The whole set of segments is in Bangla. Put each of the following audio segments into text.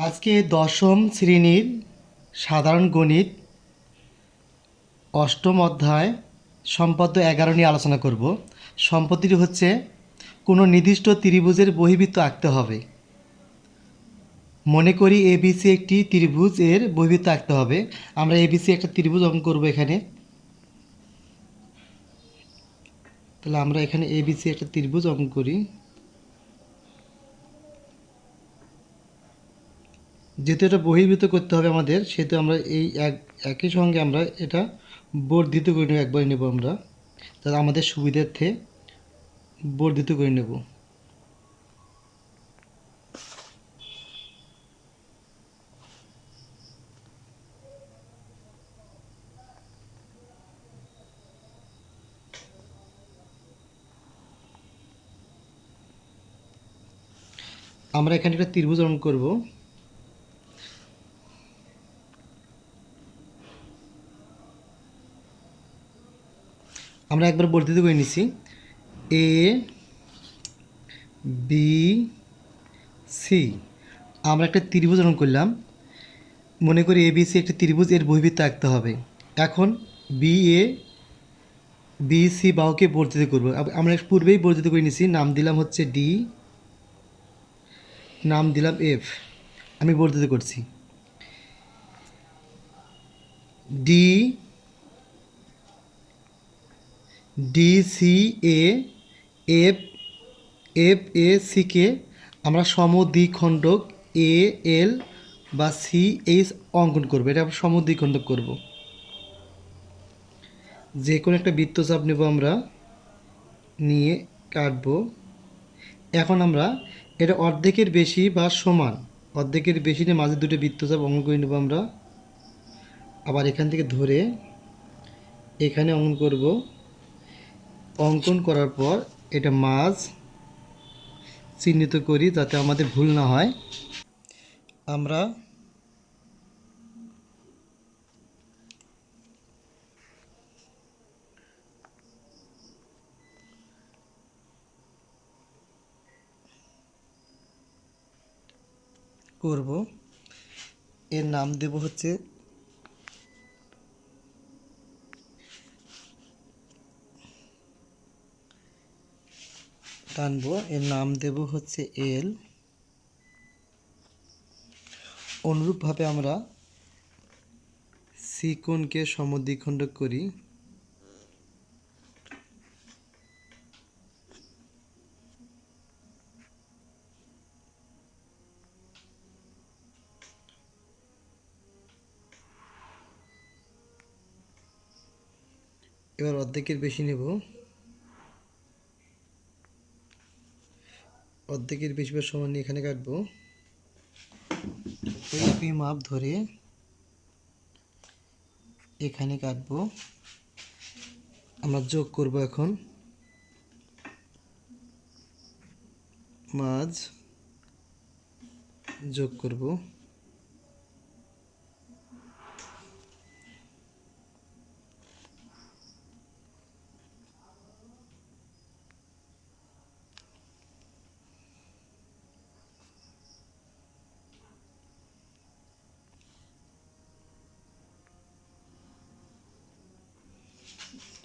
আজকে দশম শ্রেণীর সাধারণ গণিত অষ্টম অধ্যায় সম্পদ্য 11 নিয়ে আলোচনা করব। সম্পত্তিটি হচ্ছে কোনো নির্দিষ্ট ত্রিভুজের বহির্বৃত্ত আঁকতে হবে। মনে করি এবিসি একটি ত্রিভুজ, এর বহির্বৃত্ত আঁকতে হবে। আমরা এবিসি একটা ত্রিভুজ অঙ্কন করব এখানে। তাহলে আমরা এখানে এবিসি একটা ত্রিভুজ অঙ্কন করি। যেহেতু এটা বহির্ভূত করতে হবে আমাদের, সেহেতু আমরা এই একই সঙ্গে আমরা এটা বর্ধিত করে নেব, একবারে নেব আমরা, তাহলে আমাদের সুবিধার্থে বর্ধিত করে নেব। আমরা এখানে একটা ত্রিভুজ অঙ্কন করব। আমরা একবার বর্ধিত করে নিছি। এ বি সি, আমরা একটা ত্রিভুজ অঙ্কন করলাম। মনে করি এ বি সি একটি ত্রিভুজ, এর বহির্বৃত্ত আঁকতে হবে। এখন বি এ বি সি বাহুকে বর্ধিত করব। আমরা পূর্বেই বর্ধিত করে নিছি। নাম দিলাম হচ্ছে ডি, নাম দিলাম এফ। আমি বর্ধিত করছি। D D C A F F A সিকে আমরা সমদ্বিখণ্ডক এ এল বা সি এইচ অঙ্কন করবো। এটা আমরা সমদ্বিখণ্ডক করব। যে কোনো একটা বৃত্তচাপ নেব আমরা, নিয়ে কাটবো। এখন আমরা এটা অর্ধেকের বেশি বা সমান, অর্ধেকের বেশি নিয়ে মাঝে দুটো বৃত্তচাপ অঙ্কন করে নেব আমরা। আবার এখান থেকে ধরে এখানে অঙ্কন করব। অঙ্কন করার পর এটা মাঝ চিহ্নিত করি যাতে আমাদের ভুল না হয়। আমরা করব, এর নাম দেব হচ্ছে টানবো, এর নাম দেব হচ্ছে এল। অনুরূপভাবে আমরা সি কোণকে সমদ্বিখণ্ডক করি। এবার অর্ধেকের বেশি নেব, অর্ধেকের বেশি বা সমান নিয়ে এখানে কাটবো। ওই মাপ ধরে এখানে কাটবো। আমরা যোগ করব এখন, মাঝ যোগ করব।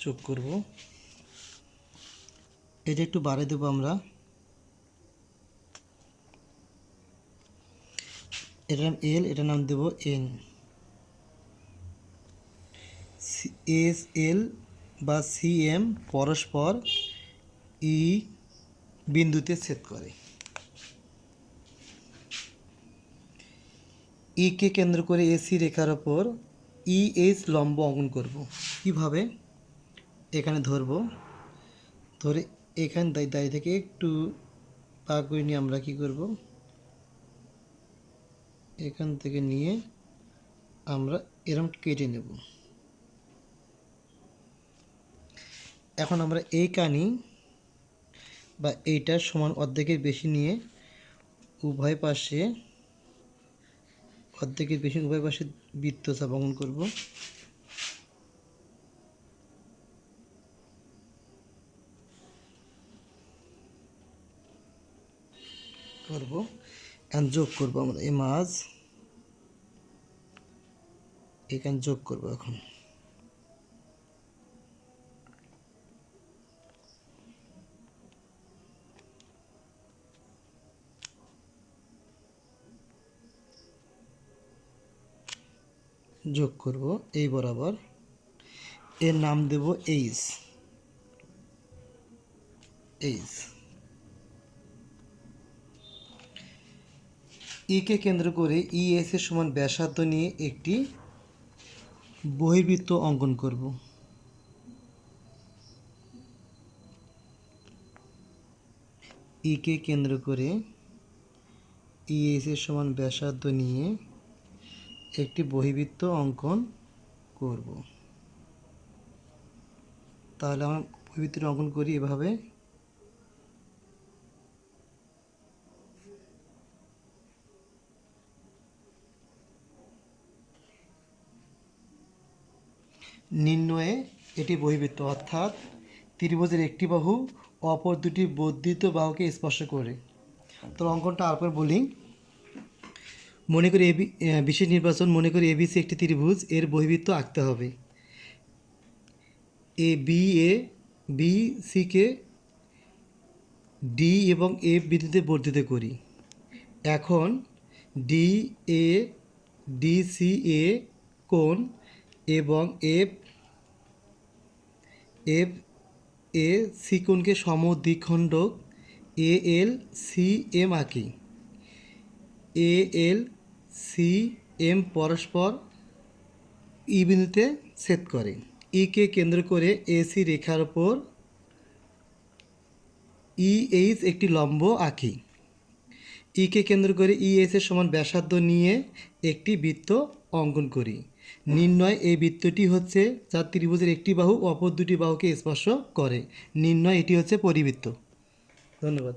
যোগ করব, এটা একটু বাড়িয়ে দেবো আমরা। এটার নাম এল, এটার নাম দেব এন। এস এল বা সি এম পরস্পর ই বিন্দুতে ছেদ করে। ই কে কেন্দ্র করে এসি রেখার ওপর ই এইচ লম্ব অঙ্কন করব। কিভাবে? এখানে ধরব, ধরে এখান দাঁড়িয়ে থেকে একটু পা করে নিয়ে আমরা কি করব, এখান থেকে নিয়ে আমরা এরম কেটে নেব। এখন আমরা এই কানি বা এইটার সমান অর্ধেকের বেশি নিয়ে উভয় পাশে, অর্ধেকের বেশি উভয় পাশে বৃত্তচাপ অঙ্কন করব। এখন যোগ করব আমরা এই মাঝ এখানে যোগ করব এখন যোগ করব এই বরাবর এর নাম দেব এইচ এইচ কে কেন্দ্র করে এস এর সমান ব্যাসার্ধ নিয়ে একটি বহির্বৃত্ত অঙ্কন করব। কে কেন্দ্র করে এস এর সমান ব্যাসার্ধ নিয়ে একটি বহির্বৃত্ত অঙ্কন করব। তাহলে আমরা বহির্বৃত্তটি অঙ্কন করি এভাবে। নির্ণয়ে এটি বহির্বৃত্ত, অর্থাৎ ত্রিভুজের একটি বাহু অপর দুটি বর্ধিত বাহুকে স্পর্শ করে। তো অঙ্কনটা আরেকবার বলি। মনে করি বিশেষ নির্বাচন, মনে করি এবিসি একটি ত্রিভুজ, এর বহির্বৃত্ত আঁকতে হবে। বি সিকে ডি এবং এফ বিন্দুতে বর্ধিত করি। এখন ডি এ ডিসি এ কোণ এবং এফ এ সি কোণকে সমদ্বিখণ্ডক এ এল সি এম আঁকি। এ এল সি এম পরস্পর ই বিন্দুতে ছেদ করে। কে কেন্দ্র করে এসি রেখার ওপর এইচ একটি লম্ব আঁকি। কে কেন্দ্র করে এস এর সমান ব্যাসার্ধ নিয়ে একটি বৃত্ত অঙ্কন করি। নির্ণয় এই বৃত্তটি হচ্ছে যার ত্রিভুজের একটি বাহু অপর দুটি বাহুকে স্পর্শ করে। নির্ণয় এটি হচ্ছে পরিবৃত্ত। ধন্যবাদ।